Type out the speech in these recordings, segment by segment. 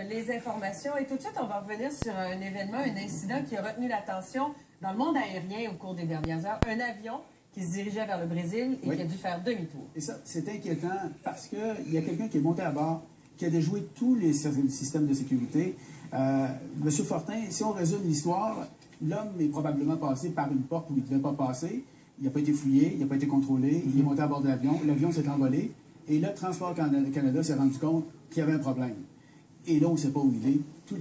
Les informations. Et tout de suite, on va revenir sur un événement, un incident qui a retenu l'attention dans le monde aérien au cours des dernières heures. Un avion qui se dirigeait vers le Brésil et qui a dû faire demi-tour. Et ça, c'est inquiétant parce qu'il y a quelqu'un qui est monté à bord, qui a déjoué tous les systèmes de sécurité. Monsieur Fortin, si on résume l'histoire, l'homme est probablement passé par une porte où il ne devait pas passer. Il n'a pas été fouillé, il n'a pas été contrôlé. Il est monté à bord de l'avion. L'avion s'est envolé. Et là, Transport Canada s'est rendu compte qu'il y avait un problème. Et là, on ne sait pas où il est. Tout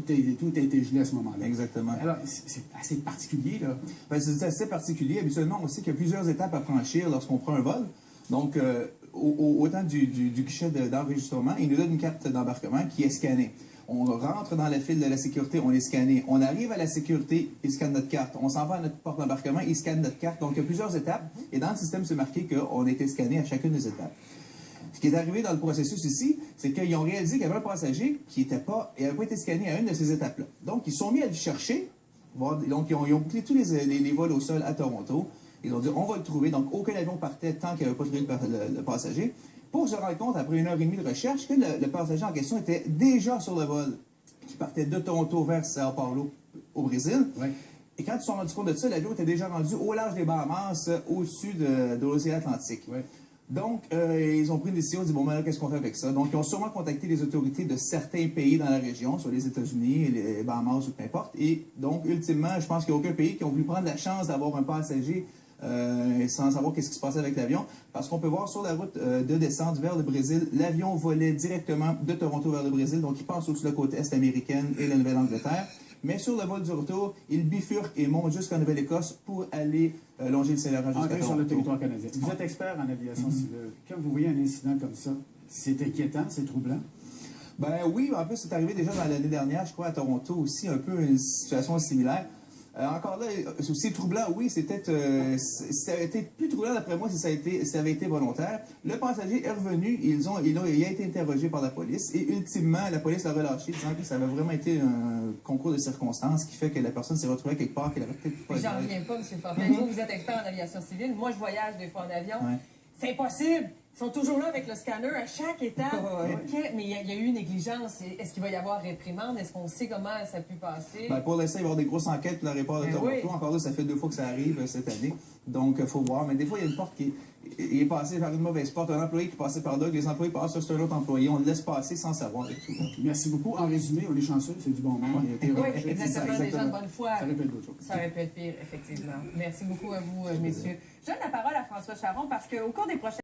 a été gelé à ce moment-là. Exactement. Alors, c'est assez particulier, là. Ben, c'est assez particulier. Habituellement, on sait qu'il y a plusieurs étapes à franchir lorsqu'on prend un vol. Donc, au temps du guichet d'enregistrement, il nous donne une carte d'embarquement qui est scannée. On rentre dans la file de la sécurité, on est scanné. On arrive à la sécurité, ils scannent notre carte. On s'en va à notre porte d'embarquement, ils scannent notre carte. Donc, il y a plusieurs étapes. Et dans le système, c'est marqué qu'on a été scanné à chacune des étapes. Ce qui est arrivé dans le processus ici, c'est qu'ils ont réalisé qu'il y avait un passager qui n'avait pas été scanné à une de ces étapes-là. Donc, ils sont mis à le chercher. Donc, ils ont bouclé tous les vols au sol à Toronto. Ils ont dit, on va le trouver. Donc, aucun avion partait tant qu'il n'y avait pas trouvé le passager. Pour se rendre compte, après 1h30 de recherche, que le passager en question était déjà sur le vol qui partait de Toronto vers Sao Paulo, au Brésil. Oui. Et quand ils se sont rendus compte de ça, l'avion était déjà rendu au large des Bahamas, au-dessus de l'océan Atlantique. Oui. Donc, ils ont pris une décision, ils ont dit, bon, maintenant, qu'est-ce qu'on fait avec ça? Donc, ils ont sûrement contacté les autorités de certains pays dans la région, soit les États-Unis, les Bahamas ou peu importe. Et donc, ultimement, je pense qu'il n'y a aucun pays qui a voulu prendre la chance d'avoir un passager sans savoir qu'est-ce qui se passait avec l'avion. Parce qu'on peut voir sur la route de descente vers le Brésil, l'avion volait directement de Toronto vers le Brésil. Donc, il passe sur la côte est américaine et la Nouvelle-Angleterre. Mais sur le vol du retour, il bifurque et monte jusqu'en Nouvelle-Écosse pour aller longer le Saint-Laurent jusqu'à Toronto. Sur le territoire canadien. Vous êtes expert en aviation civile. Quand vous voyez un incident comme ça, c'est inquiétant, c'est troublant? Ben oui, en plus, c'est arrivé déjà dans l'année dernière, je crois, à Toronto aussi, un peu une situation similaire. Encore là, c'est troublant, oui, ça a été plus troublant d'après moi si ça avait été volontaire. Le passager est revenu, il a été interrogé par la police et ultimement, la police l'a relâché disant que ça avait vraiment été un concours de circonstances qui fait que la personne s'est retrouvée quelque part qu'elle avait peut-être pas. J'en reviens pas, M. Fortin. Vous êtes expert en aviation civile. Moi, je voyage des fois en avion. Ouais. C'est impossible. Ils sont toujours là avec le scanner à chaque étape. Mais il y a eu une négligence. Est-ce qu'il va y avoir réprimande? Est-ce qu'on sait comment ça a pu passer? Ben, pour l'instant, il va y avoir des grosses enquêtes pour l'aéroport de Toronto. Oui. Encore là, ça fait 2 fois que ça arrive cette année. Donc, il faut voir. Mais des fois, il y a une porte qui est passée par une mauvaise porte. Un employé qui passait par là, les employés passent, c'est un autre employé. On le laisse passer sans savoir et tout. Merci beaucoup. En résumé, on est chanceux, c'est du bon monde. Oui, exactement. Des gens de bonne foi. Ça aurait pu être d'autres choses. Ça aurait pu être pire, effectivement. Merci beaucoup à vous, messieurs. Je donne la parole à François Charon parce qu'au cours des prochaines